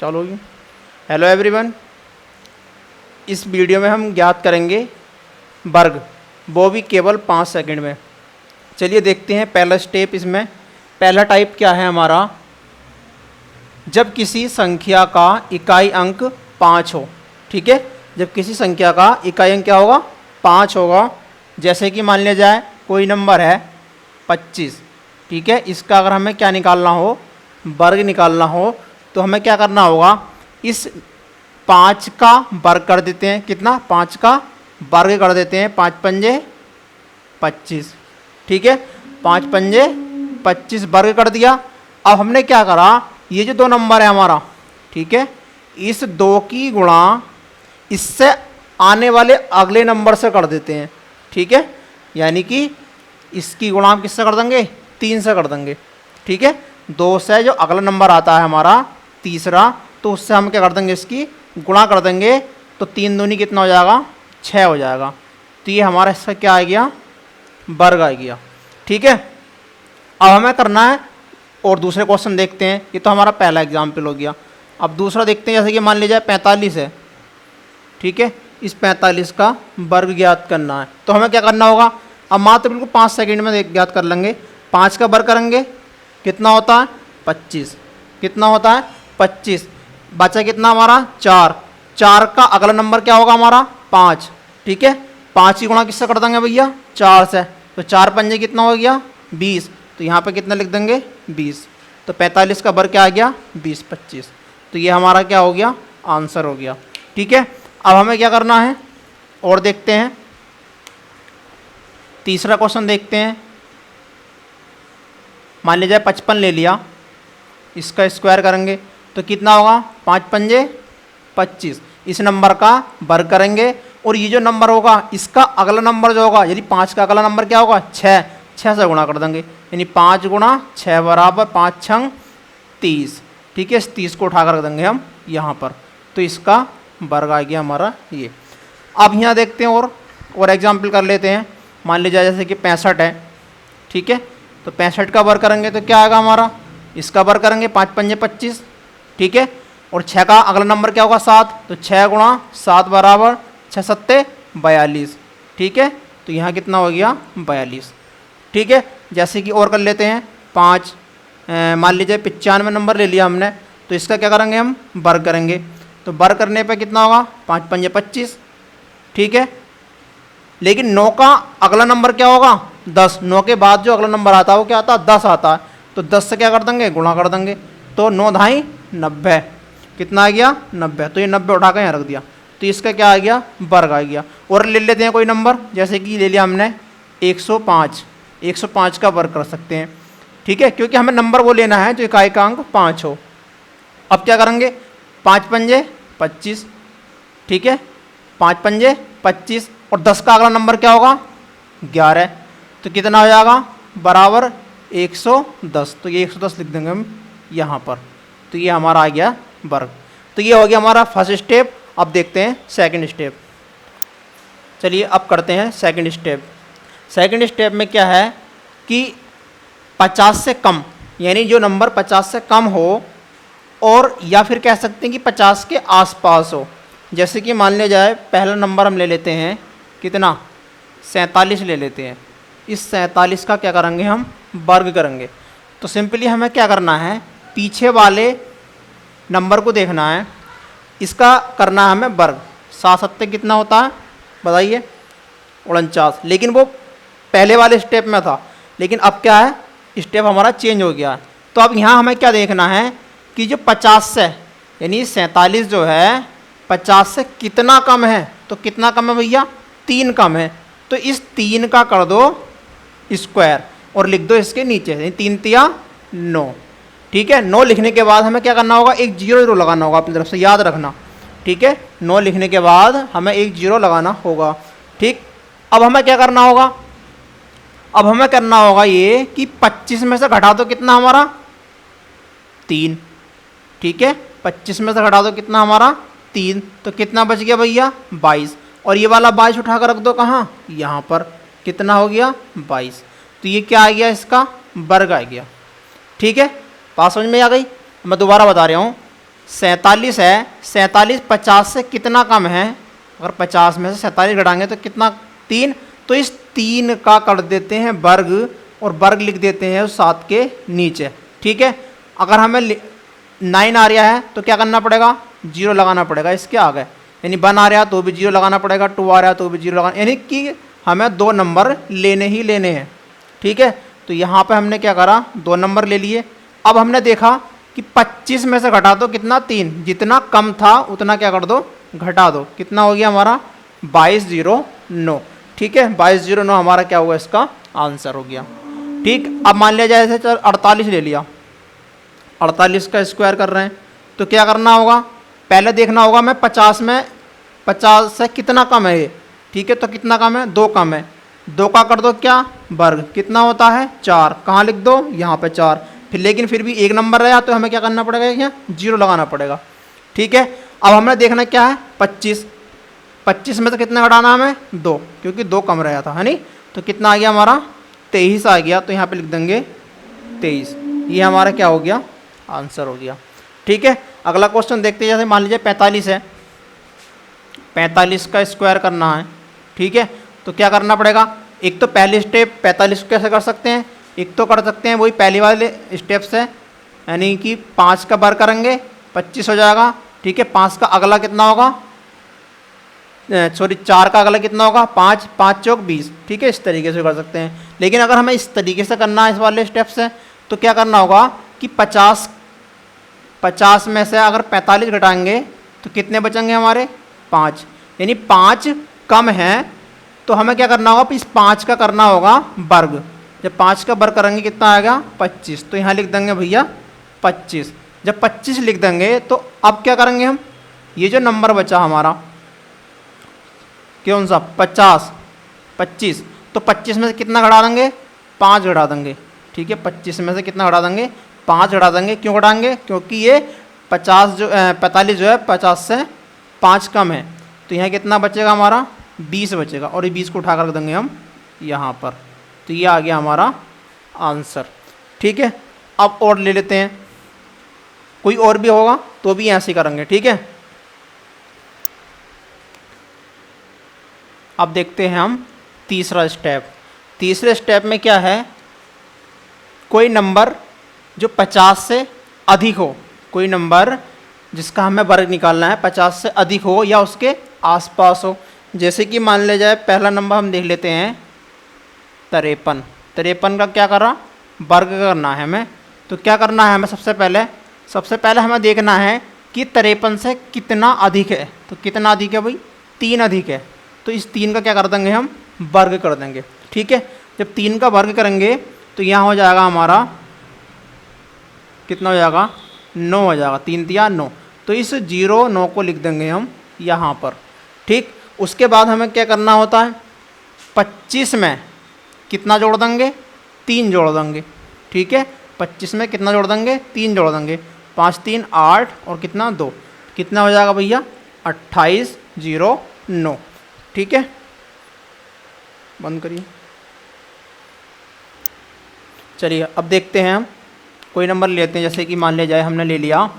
चालू होगी। Hello everyone, इस वीडियो में हम ज्ञात करेंगे वर्ग, वो भी केवल 5 सेकंड में। चलिए देखते हैं पहला स्टेप। इसमें पहला टाइप क्या है हमारा, जब किसी संख्या का इकाई अंक 5 हो। ठीक है, जब किसी संख्या का इकाई अंक क्या होगा, 5 होगा। जैसे कि मान लिया जाए कोई नंबर है 25। ठीक है, इसका अगर हमें क्या निकालना हो, वर्ग निकालना हो, तो हमें क्या करना होगा, इस 5 का वर्ग कर देते हैं। कितना, 5 का वर्ग कर देते हैं। 5 पंजे 25। ठीक है, 5 पंजे 25 वर्ग कर दिया। अब हमने क्या करा, ये जो 2 नंबर है हमारा, ठीक है, इस 2 की गुणा इससे आने वाले अगले नंबर से कर देते हैं। ठीक है, यानी कि इसकी गुणा हम किससे कर देंगे, 3 से कर देंगे। ठीक है, 2 से जो अगला नंबर आता है हमारा तीसरा, तो उससे हम क्या कर देंगे, इसकी गुणा कर देंगे। तो 3 दूनी कितना हो जाएगा, 6 हो जाएगा। तो ये हमारा इसका क्या आ गया, वर्ग आ गया। ठीक है, अब हमें करना है और दूसरे क्वेश्चन देखते हैं। ये तो हमारा पहला एग्जाम्पल हो गया। अब दूसरा देखते हैं। जैसे कि मान लीजिए 45 है। ठीक है, इस 45 का वर्ग ज्ञात करना है। तो हमें क्या करना होगा, अब मात्र बिल्कुल 5 सेकंड में ज्ञात कर लेंगे। 5 का वर्ग करेंगे, कितना होता है 25। कितना होता है 25। बचा कितना हमारा 4। 4 का अगला नंबर क्या होगा हमारा 5। ठीक है, 5 की गुणा किससे कर देंगे भैया, 4 से। तो 4 पंजे कितना हो गया 20। तो यहाँ पे कितना लिख देंगे 20। तो 45 का वर्ग क्या आ गया 20 25। तो ये हमारा क्या हो गया, आंसर हो गया। ठीक है, अब हमें क्या करना है और देखते हैं। तीसरा क्वेश्चन देखते हैं। मान लीजिए 55 ले लिया, इसका स्क्वायर करेंगे तो कितना होगा, 5 पंजे 25। इस नंबर का वर्ग करेंगे और ये जो नंबर होगा इसका अगला नंबर जो होगा, यदि 5 का अगला नंबर क्या होगा 6, 6 से गुणा कर देंगे। यानी 5 गुणा 6 बराबर 5 छंग 30। ठीक है, इस 30 को उठा कर रख देंगे हम यहाँ पर। तो इसका वर्ग आ गया हमारा ये। अब यहाँ देखते हैं और एग्जाम्पल कर लेते हैं। मान लीजिए जैसे कि 65 है। ठीक है, तो 65 का वर्ग करेंगे तो क्या आएगा हमारा, इसका वर्ग करेंगे 5 पंजे 25। ठीक है, और 6 का अगला नंबर क्या होगा 7। तो 6 गुणा 7 बराबर 6 सत्ते 42। ठीक है, तो यहाँ कितना हो गया 42। ठीक है, जैसे कि और कर लेते हैं 5, मान लीजिए 95 नंबर ले लिया हमने, तो इसका क्या करेंगे हम, वर्ग करेंगे। तो वर्ग करने पे कितना होगा 5 पंजे 25। ठीक है, लेकिन 9 का अगला नंबर क्या होगा 10। 9 के बाद जो अगला नंबर आता है वो क्या आता है 10 आता है। तो 10 से क्या कर देंगे, गुणा कर देंगे। तो 9 धाई 90। कितना आ गया 90। तो ये 90 उठा कर यहाँ रख दिया। तो इसका क्या आ गया, वर्ग आ गया। और ले लेते हैं कोई नंबर, जैसे कि ले लिया हमने 105। 105 का वर्ग कर सकते हैं। ठीक है, क्योंकि हमें नंबर वो लेना है जो इकाई का अंक 5 हो। अब क्या करेंगे, 5 पंजे 25। ठीक है, 5 पंजे 25 और 10 का अगला नंबर क्या होगा 11। तो कितना हो जाएगा बराबर 110। तो ये 110 लिख देंगे हम यहाँ पर। तो ये हमारा आ गया वर्ग। तो ये हो गया हमारा फर्स्ट स्टेप। अब देखते हैं सेकंड स्टेप। चलिए अब करते हैं सेकंड स्टेप। सेकंड स्टेप में क्या है कि 50 से कम, यानी जो नंबर 50 से कम हो, और या फिर कह सकते हैं कि 50 के आसपास हो। जैसे कि मान लिया जाए पहला नंबर हम ले लेते हैं, कितना 47 ले लेते हैं। इस 47 का क्या करेंगे हम, वर्ग करेंगे। तो सिंपली हमें क्या करना है, पीछे वाले नंबर को देखना है, इसका करना है हमें वर्ग। 7 सत्ते कितना होता है बताइए 49। लेकिन वो पहले वाले स्टेप में था, लेकिन अब क्या है, स्टेप हमारा चेंज हो गया है। तो अब यहाँ हमें क्या देखना है कि जो 50 से, यानी 47 जो है 50 से कितना कम है। तो कितना कम है भैया, 3 कम है। तो इस 3 का कर दो स्क्वायर और लिख दो इसके नीचे, 3 तिया 9। ठीक है, 9 लिखने के बाद हमें क्या करना होगा, एक 0 लगाना होगा अपनी तरफ से, याद रखना। ठीक है, 9 लिखने के बाद हमें एक 0 लगाना होगा। ठीक, अब हमें क्या करना होगा, अब हमें करना होगा ये कि 25 में से घटा दो कितना हमारा 3। ठीक है, 25 में से घटा दो कितना हमारा 3। तो कितना बच गया भैया 22। और ये वाला 22 उठा कर रख दो कहाँ, यहाँ पर। कितना हो गया 22। तो ये क्या आ गया, इसका वर्ग आ गया। ठीक है, बात समझ में आ गई। मैं दोबारा बता रहा हूँ, 47 है, 47 50 से कितना कम है? अगर 50 में से 47 घटाएंगे तो कितना? 3। तो इस 3 का कर देते हैं वर्ग और वर्ग लिख देते हैं उस 7 के नीचे। ठीक है, अगर हमें 9 आ रहा है तो क्या करना पड़ेगा? 0 लगाना पड़ेगा इसके आगे, यानी 1 आ रहा है तो भी 0 लगाना पड़ेगा, 2 आ रहा है तो भी 0 लगाना, यानी कि हमें 2 नंबर लेने ही लेने हैं। ठीक है, तो यहाँ पे हमने क्या करा? 2 नंबर ले लिए। अब हमने देखा कि 25 में से घटा दो कितना? 3। जितना कम था उतना क्या कर दो? घटा दो। कितना हो गया हमारा? 2209। ठीक है, 2209 हमारा क्या हुआ? इसका आंसर हो गया। ठीक, अब मान लिया जाए ऐसे 48 ले लिया, 48 का स्क्वायर कर रहे हैं तो क्या करना होगा? पहले देखना होगा मैं 50 में 50 से कितना कम है ये। ठीक है, तो कितना कम है? 2 कम है। 2 का कर दो क्या? वर्ग। कितना होता है? 4। कहाँ लिख दो? यहाँ पे 4। लेकिन फिर भी 1 नंबर रहा तो हमें क्या करना पड़ेगा? यहाँ 0 लगाना पड़ेगा। ठीक है, अब हमने देखना क्या है? 25। 25 में से कितना घटाना हमें? 2, क्योंकि 2 कम रहा था, है नहीं? तो कितना आ गया हमारा? 23 आ गया। तो यहाँ पे लिख देंगे 23। ये हमारा क्या हो गया? आंसर हो गया। ठीक है, अगला क्वेश्चन देखते हैं। जैसे मान लीजिए 45 है, 45 का स्क्वायर करना है। ठीक है, तो क्या करना पड़ेगा? एक तो पहली स्टेप 45 कैसे कर सकते हैं? एक तो कर सकते हैं वही पहले वाले स्टेप से, यानी कि 5 का बर करेंगे 25 हो जाएगा। ठीक है, 5 का अगला कितना होगा? सॉरी 4 का अगला कितना होगा? 5, 5 चौक 20। ठीक है, इस तरीके से कर सकते हैं। लेकिन अगर हमें इस तरीके से करना है इस वाले स्टेप से, तो क्या करना होगा कि 50 में से अगर 45 घटाएंगे तो कितने बचेंगे हमारे? 5। यानी 5 कम है तो हमें क्या करना होगा? इस 5 का करना होगा वर्ग। जब 5 का वर्ग करेंगे कितना आएगा? 25। तो यहाँ लिख देंगे भैया 25। जब 25 लिख देंगे तो अब क्या करेंगे हम? ये जो नंबर बचा हमारा कौन सा? 50, 25, तो 25 में से कितना घटा देंगे? 5 घटा देंगे। ठीक है, 25 में से कितना घटा देंगे? 5 घटा देंगे। क्यों घटाएंगे? क्योंकि ये 45 जो है 50 से 5 कम है। तो यहाँ कितना बचेगा हमारा? 20 बचेगा, और ये 20 को उठा कर रख देंगे हम यहाँ पर। तो ये आ गया हमारा आंसर। ठीक है, अब और ले लेते हैं, कोई और भी होगा तो भी ऐसे ही करेंगे। ठीक है, अब देखते हैं हम तीसरा स्टेप। तीसरे स्टेप में क्या है? कोई नंबर जो 50 से अधिक हो, कोई नंबर जिसका हमें वर्ग निकालना है 50 से अधिक हो या उसके आसपास हो। जैसे कि मान लिया जाए पहला नंबर हम देख लेते हैं 53। 53 का क्या करा? वर्ग करना है हमें। तो क्या करना है हमें? सबसे पहले हमें देखना है कि 53 से कितना अधिक है। तो कितना अधिक है भाई? 3 अधिक है। तो इस 3 का क्या कर देंगे हम? वर्ग कर देंगे। ठीक है, जब 3 का वर्ग करेंगे तो यहाँ हो जाएगा हमारा कितना हो जाएगा? 9 हो जाएगा। 3 तिया 9। तो इस 0 9 को लिख देंगे हम यहाँ पर। ठीक, उसके बाद हमें क्या करना होता है? 25 में कितना जोड़ देंगे? 3 जोड़ देंगे। ठीक है, 25 में कितना जोड़ देंगे? 3 जोड़ देंगे। 5 3 8 और कितना? 2। कितना हो जाएगा भैया? 2809। ठीक है, बंद करिए। चलिए अब देखते हैं हम कोई नंबर लेते हैं। जैसे कि मान लिया जाए हमने ले लिया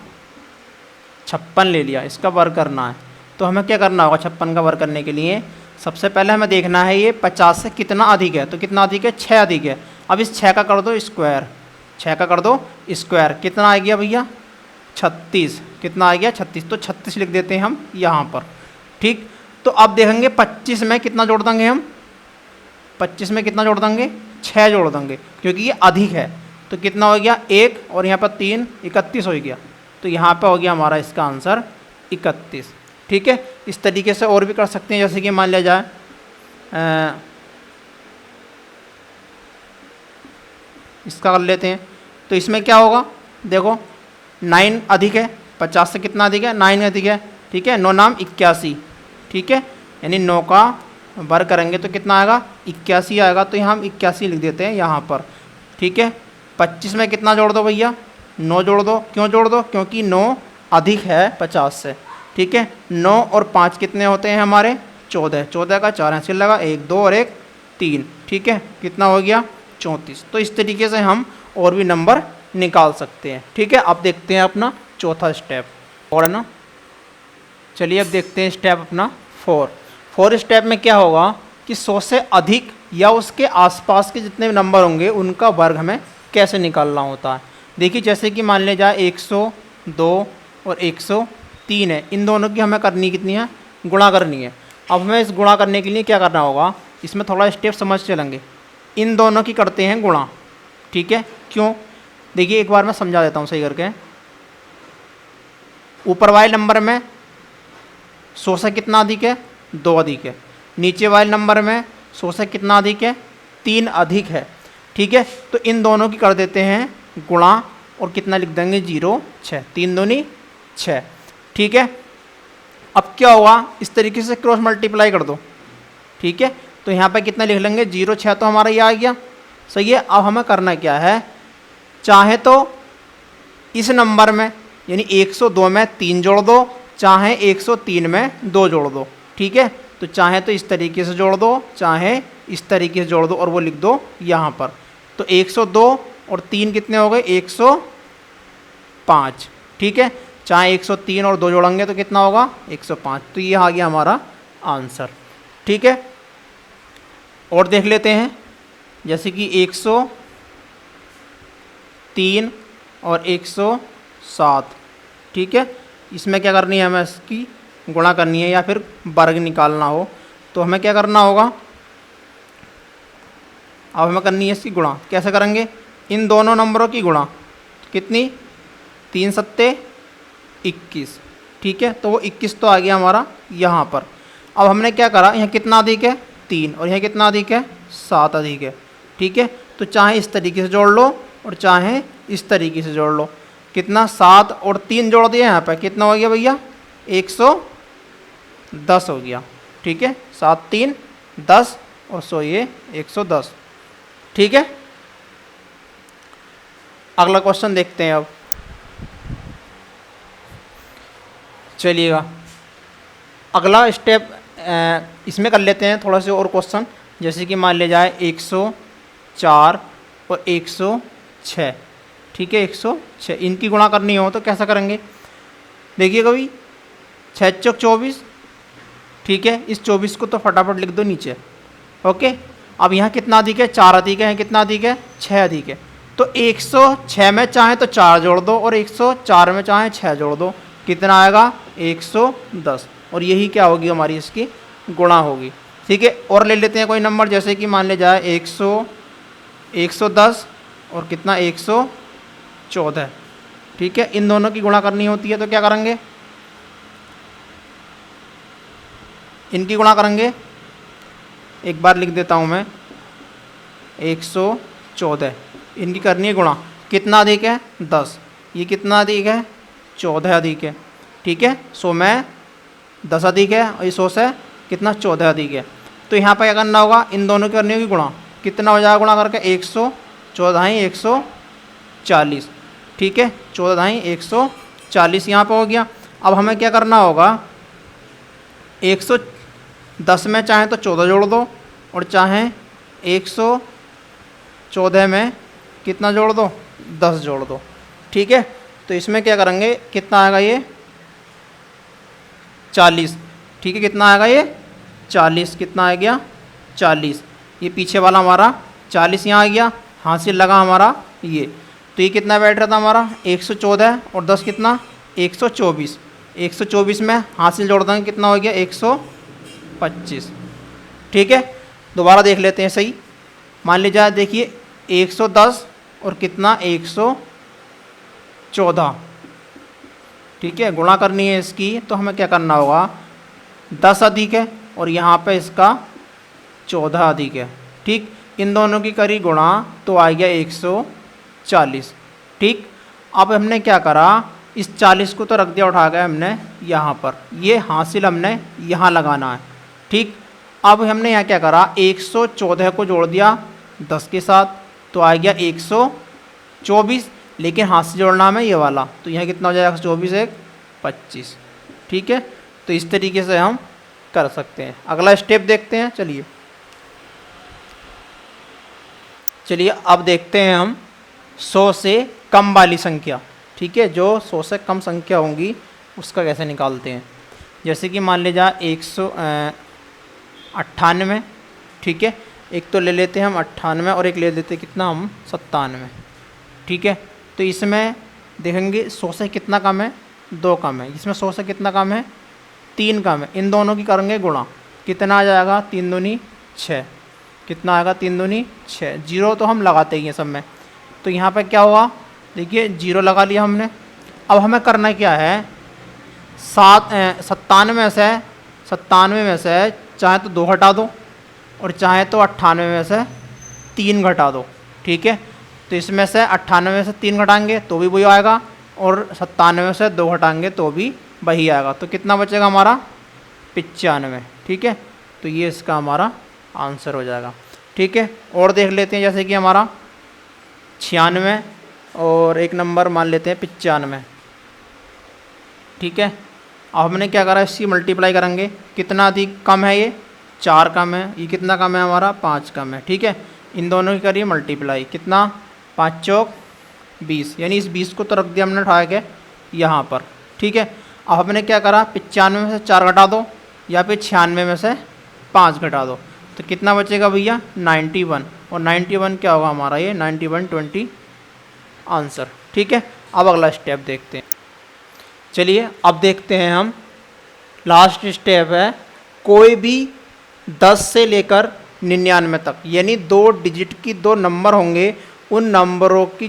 56 ले लिया, इसका वर्ग करना है। तो हमें क्या करना होगा? 56 का वर्ग करने के लिए सबसे पहले हमें देखना है ये 50 से कितना अधिक है। तो कितना अधिक है? 6 अधिक है। अब इस 6 का कर दो स्क्वायर, 6 का कर दो स्क्वायर। कितना आ गया भैया? 36। कितना आ गया? 36। तो 36 लिख देते हैं हम यहाँ पर। ठीक, तो अब देखेंगे 25 में कितना जोड़ देंगे हम? 25 में कितना जोड़ देंगे? 6 जोड़ देंगे, क्योंकि ये अधिक है। तो कितना हो गया? 1 और यहाँ पर 3 31 हो गया। तो यहाँ पे हो गया हमारा इसका आंसर 31। ठीक है, इस तरीके से और भी कर सकते हैं। जैसे कि मान लिया जाए इसका कर लेते हैं। तो इसमें क्या होगा? देखो 9 अधिक है, 50 से कितना अधिक है? 9 अधिक है। ठीक है, 9 नाम 81। ठीक है, यानी 9 का वर्ग करेंगे तो कितना आएगा? 81 आएगा। तो यहाँ हम 81 लिख देते हैं यहाँ पर। ठीक है, 25 में कितना जोड़ दो भैया? 9 जोड़ दो। क्यों जोड़ दो? क्योंकि 9 अधिक है 50 से। ठीक है, 9 और 5 कितने होते हैं हमारे? 14। 14 का 4 ऐसे लगा, 1 2 और 1 3। ठीक है, कितना हो गया? 34। तो इस तरीके से हम और भी नंबर निकाल सकते हैं। ठीक है, अब देखते हैं अपना चौथा स्टेप। और है ना। चलिए अब देखते हैं स्टेप अपना 4 स्टेप में क्या होगा कि 100 से अधिक या उसके आसपास के जितने भी नंबर होंगे उनका वर्ग हमें कैसे निकालना होता है। देखिए जैसे कि मान लिया जाए 102 और 103 है, इन दोनों की हमें करनी कितनी है, गुणा करनी है। अब हमें इस गुणा करने के लिए क्या करना होगा, इसमें थोड़ा स्टेप समझ चलेंगे। इन दोनों की करते हैं गुणा, ठीक है। क्यों, देखिए एक बार मैं समझा देता हूँ सही करके। ऊपर वाले नंबर में 100 से कितना अधिक है, 2 अधिक है। नीचे वाले नंबर में 100 से कितना अधिक है, 3 अधिक है, ठीक है। तो इन दोनों की कर देते हैं गुणा और कितना लिख देंगे 0 6, 3 दूनी 6, ठीक है। अब क्या होगा, इस तरीके से क्रॉस मल्टीप्लाई कर दो, ठीक है। तो यहाँ पे कितना लिख लेंगे 0 6, तो हमारा ये आ गया, सही है। अब हमें करना क्या है, चाहे तो इस नंबर में यानी 102 में 3 जोड़ दो, चाहे 103 में 2 जोड़ दो, ठीक है। तो चाहे तो इस तरीके से जोड़ दो, चाहे इस तरीके से जोड़ दो और वो लिख दो यहाँ पर। तो 102 और 3 कितने हो गए, 105, ठीक है। चाहे 103 और 2 जोड़ेंगे तो कितना होगा 105। तो ये आ गया हमारा आंसर, ठीक है। और देख लेते हैं, जैसे कि 103 और 107, ठीक है। इसमें क्या करनी है, हमें इसकी गुणा करनी है या फिर वर्ग निकालना हो तो हमें क्या करना होगा, अब हमें करनी है इसकी गुणा। कैसे करेंगे, इन दोनों नंबरों की गुणा, कितनी, 3 सत्ते 21, ठीक है। तो वो 21 तो आ गया हमारा यहाँ पर। अब हमने क्या करा, यहाँ कितना अधिक है 3 और यहाँ कितना अधिक है 7 अधिक है, ठीक है। तो चाहे इस तरीके से जोड़ लो और चाहे इस तरीके से जोड़ लो। कितना, 7 और 3 जोड़ दिया, यहाँ पर कितना हो गया भैया 110 हो गया, ठीक है। 7 3 10 और 100 ये 110, ठीक है। अगला क्वेश्चन देखते हैं अब, चलिएगा अगला स्टेप इसमें कर लेते हैं थोड़ा से और क्वेश्चन। जैसे कि मान लिया जाए 104 और 106, ठीक है। 106 इनकी गुणा करनी हो तो कैसा करेंगे, देखिए कभी 6 चौक 24, ठीक है। इस 24 को तो फटाफट लिख दो नीचे, ओके। अब यहाँ कितना अधिक है, 4 अधिक है, कितना अधिक है 6 अधिक है। तो 106 में चाहे तो 4 जोड़ दो और 104 में चाहे 6 जोड़ दो, कितना आएगा 110। और यही क्या होगी हमारी इसकी गुणा होगी, ठीक है। और ले लेते हैं कोई नंबर, जैसे कि मान ले जाए 110 और कितना 114, ठीक है। इन दोनों की गुणा करनी होती है तो क्या करेंगे, इनकी गुणा करेंगे। एक बार लिख देता हूँ मैं, 114 इनकी करनी है गुणा, कितना अधिक है 10, ये कितना अधिक है 14 अधिक है, ठीक है। 100 में 10 अधिक है और ये 100 से कितना 14 अधिक है। तो यहाँ पर क्या करना होगा, इन दोनों की करनी होगी गुणा, कितना हो जाएगा गुणा करके 114 140, ठीक है। 14 140 यहाँ पर हो गया। अब हमें क्या करना होगा, 110 में चाहे तो 14 जोड़ दो और चाहे 114 में कितना जोड़ दो 10 जोड़ दो, ठीक है। तो इसमें क्या करेंगे, कितना आएगा ये 40, ठीक है। कितना आएगा ये 40, कितना आ गया 40। ये पीछे वाला हमारा 40 यहाँ आ गया, हासिल लगा हमारा ये। तो ये कितना बैठ रहा था हमारा 114 और 10 कितना 124। 124 में हासिल जोड़ देंगे, कितना हो गया 125, ठीक है। दोबारा देख लेते हैं सही। मान लीजिए देखिए 110 और कितना 114, ठीक है। गुणा करनी है इसकी तो हमें क्या करना होगा, 10 अधिक है और यहाँ पे इसका 14 अधिक है, ठीक। इन दोनों की करी गुणा तो आ गया 140, ठीक। अब हमने क्या करा, इस 40 को तो रख दिया उठा गया हमने यहाँ पर, ये हासिल हमने यहाँ लगाना है, ठीक। अब हमने यहाँ क्या करा, 114 को जोड़ दिया 10 के साथ तो आ गया 124, लेकिन हाथ से जोड़ना हमें ये वाला, तो यहाँ कितना हो जाएगा 24 1 25, ठीक है। तो इस तरीके से हम कर सकते हैं। अगला स्टेप देखते हैं, चलिए अब देखते हैं हम 100 से कम वाली संख्या, ठीक है। जो 100 से कम संख्या होंगी उसका कैसे निकालते हैं। जैसे कि मान लीजिए 198, ठीक है, एक तो ले लेते हैं हम 98 और एक ले लेते हैं कितना हम 97, ठीक है। तो इसमें देखेंगे 100 से कितना कम है, 2 कम है, इसमें 100 से कितना कम है, 3 कम है, इन दोनों की करेंगे गुणा, कितना आ जाएगा 3 दूनी 6, कितना आएगा 3 दूनी 6, जीरो तो हम लगाते ही हैं सब में, तो यहाँ पे क्या हुआ, देखिए जीरो लगा लिया हमने। अब हमें करना क्या है, 97 में से चाहे तो 2 घटा दो और चाहे तो 98 में से 3 घटा दो, ठीक है। तो इसमें से 98 में से 3 घटाएंगे तो भी वही आएगा और 97 में से 2 घटाएंगे तो भी वही आएगा। तो कितना बचेगा हमारा 95, ठीक है। तो ये इसका हमारा आंसर हो जाएगा, ठीक है। और देख लेते हैं, जैसे कि हमारा 96 और एक नंबर मान लेते हैं 95, ठीक है। अब हमने क्या करा, इसकी मल्टीप्लाई करेंगे, कितना अधिक कम है, ये 4 कम है, ये कितना कम है हमारा 5 कम है, ठीक है। इन दोनों की करिए मल्टीप्लाई, कितना 5 चौक 20, यानी इस 20 को तो रख दिया हमने उठा के यहाँ पर, ठीक है। अब हमने क्या करा, 95 में से 4 घटा दो या फिर 96 में से 5 घटा दो, तो कितना बचेगा भैया 91, और 91 क्या होगा हमारा, ये 91 20 आंसर, ठीक है। अब अगला स्टेप देखते हैं, चलिए अब देखते हैं हम, लास्ट स्टेप है, कोई भी 10 से लेकर 99 तक, यानी 2 डिजिट की 2 नंबर होंगे, उन नंबरों की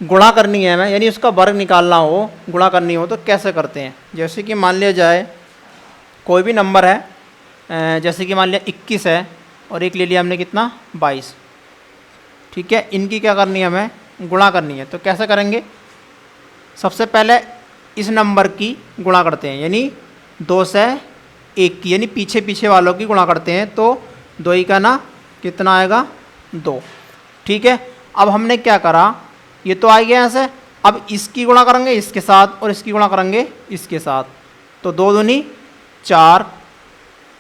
गुणा करनी है हमें, यानी उसका वर्ग निकालना हो, गुणा करनी हो, तो कैसे करते हैं। जैसे कि मान लिया जाए कोई भी नंबर है, जैसे कि मान लिया 21 है और एक ले लिया हमने कितना 22, ठीक है। इनकी क्या करनी है, हमें गुणा करनी है, तो कैसे करेंगे, सबसे पहले इस नंबर की गुणा करते हैं, यानी 2 से 1 की, यानी पीछे पीछे वालों की गुणा करते हैं, तो 2 ही का ना कितना आएगा 2, ठीक है। अब हमने क्या करा, ये तो आ गया यहाँ से, अब इसकी गुणा करेंगे इसके साथ और इसकी गुणा करेंगे इसके साथ, तो 2 दूनी 4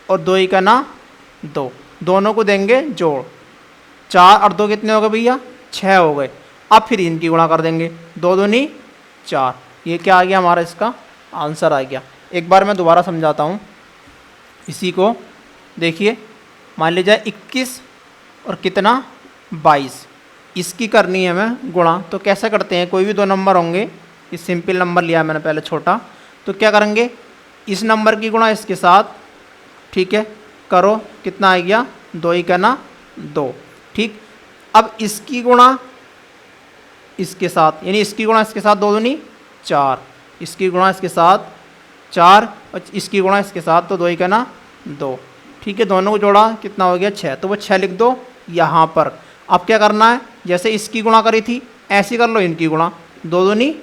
और 2 ही का ना 2, दोनों को देंगे जोड़, 4 और 2 कितने हो गए भैया 6 हो गए। अब फिर इनकी गुणा कर देंगे, 2 दूनी 4, ये क्या आ गया हमारा, इसका आंसर आ गया। एक बार मैं दोबारा समझाता हूँ इसी को, देखिए मान लीजिए 21 और कितना 22, इसकी करनी है हमें गुणा, तो कैसे करते हैं, कोई भी 2 नंबर होंगे, इस सिंपल नंबर लिया है मैंने पहले छोटा, तो क्या करेंगे, इस नंबर की गुणा इसके साथ, ठीक है, करो, कितना आ गया 2 ही का ना 2, ठीक। अब इसकी गुणा इसके साथ, यानी इसकी गुणा इसके साथ 2 दूनी 4, इसकी गुणा इसके साथ 4 और इसकी गुणा इसके साथ, तो 2 ही का ना 2, ठीक है। दोनों को जोड़ा कितना हो गया 6, तो वो 6 लिख दो यहाँ पर। अब क्या करना है, जैसे इसकी गुणा करी थी ऐसी कर लो इनकी गुणा, 2 दूनी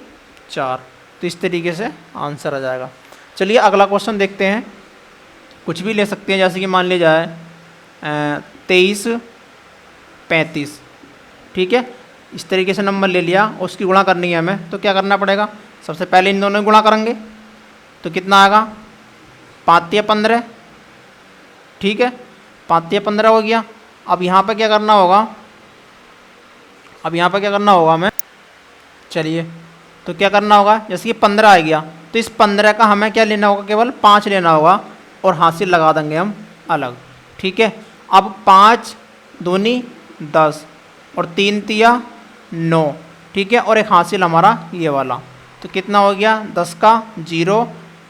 4, तो इस तरीके से आंसर आ जाएगा। चलिए अगला क्वेश्चन देखते हैं, कुछ भी ले सकते हैं, जैसे कि मान लिया जाए 23 35, ठीक है, इस तरीके से नंबर ले लिया, उसकी गुणा करनी है हमें, तो क्या करना पड़ेगा, सबसे पहले इन दोनों की गुणा करेंगे, तो कितना आएगा 5 या 15, ठीक है, 5 या 15 हो गया। अब यहाँ पे क्या करना होगा, अब यहाँ पे क्या करना होगा हमें, चलिए तो क्या करना होगा, जैसे कि 15 आ गया, तो इस 15 का हमें क्या लेना होगा, केवल 5 लेना होगा और हासिल लगा देंगे हम अलग, ठीक है। अब 5 दूनी 10 और 3 तिया 9, ठीक है, और एक हासिल हमारा ये वाला, तो कितना हो गया 10 का 0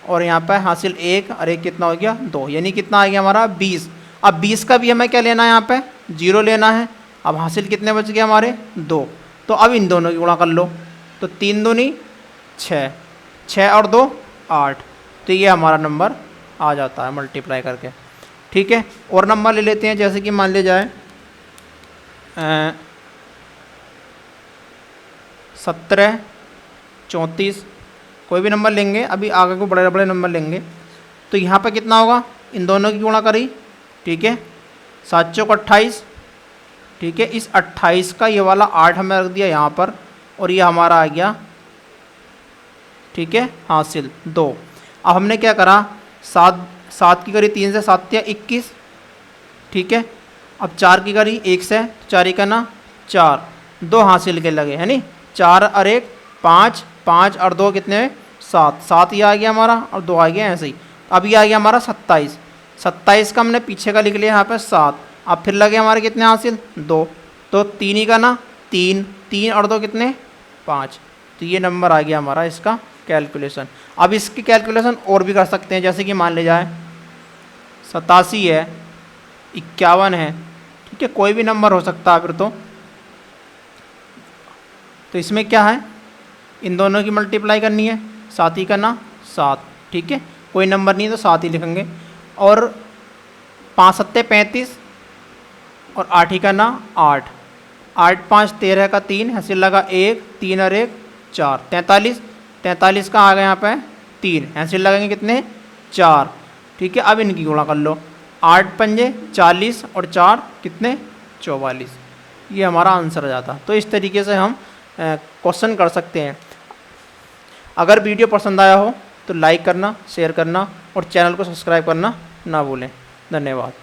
और यहाँ पर हासिल 1 और एक कितना हो गया 2, यानी कितना आ गया हमारा 20। अब 20 का भी हमें क्या लेना है, यहाँ पे 0 लेना है। अब हासिल कितने बच गए हमारे 2, तो अब इन दोनों की गुणा कर लो, तो 3 दूनी 6, 6 और 2 8, तो ये हमारा नंबर आ जाता है मल्टीप्लाई करके, ठीक है। और नंबर ले लेते हैं, जैसे कि मान लिया जाए 17 34, कोई भी नंबर लेंगे, अभी आगे को बड़े बड़े नंबर लेंगे, तो यहाँ पे कितना होगा, इन दोनों की गुणा करी, ठीक है, 7 चौक 28, ठीक है, इस 28 का ये वाला 8 हमें रख दिया यहाँ पर और ये हमारा आ गया, ठीक है, हासिल 2। अब हमने क्या करा, 7 की करी 3 से 7 या 21, ठीक है। अब 4 की करी 1 से, 4 का ना 4, 2 हासिल के लगे, है नी, 4 और 1 5, 5 और 2 कितने 7, 7 ये आ गया हमारा और 2 आ गया ऐसे ही। अब ये आ गया हमारा 27, 27 का हमने पीछे का लिख लिया यहाँ पे 7। अब फिर लगे हमारे कितने हासिल 2, तो 3 ही का ना 3, 3 और 2 कितने 5। तो ये नंबर आ गया हमारा इसका कैलकुलेशन। अब इसकी कैलकुलेशन और भी कर सकते हैं, जैसे कि मान ले जाए 87 है, 51 है, ठीक है, कोई भी नंबर हो सकता है फिर तो इसमें क्या है, इन दोनों की मल्टीप्लाई करनी है, 7 ही का ना 7, ठीक है, कोई नंबर नहीं है तो 7 ही लिखेंगे। और 5 सत्ते 35 और 8 ही का ना 8, 8 5 13 का 3, हासिल लगा 1, 3 और 1 4, 43, 43 का आ गया यहाँ पे 3, हासिल लगेंगे कितने 4, ठीक है। अब इनकी गुणा कर लो, 8 पंजे 40 और 4 कितने 44, ये हमारा आंसर आ जाता। तो इस तरीके से हम क्वेश्चन कर सकते हैं। अगर वीडियो पसंद आया हो तो लाइक करना, शेयर करना और चैनल को सब्सक्राइब करना ना भूलें। धन्यवाद।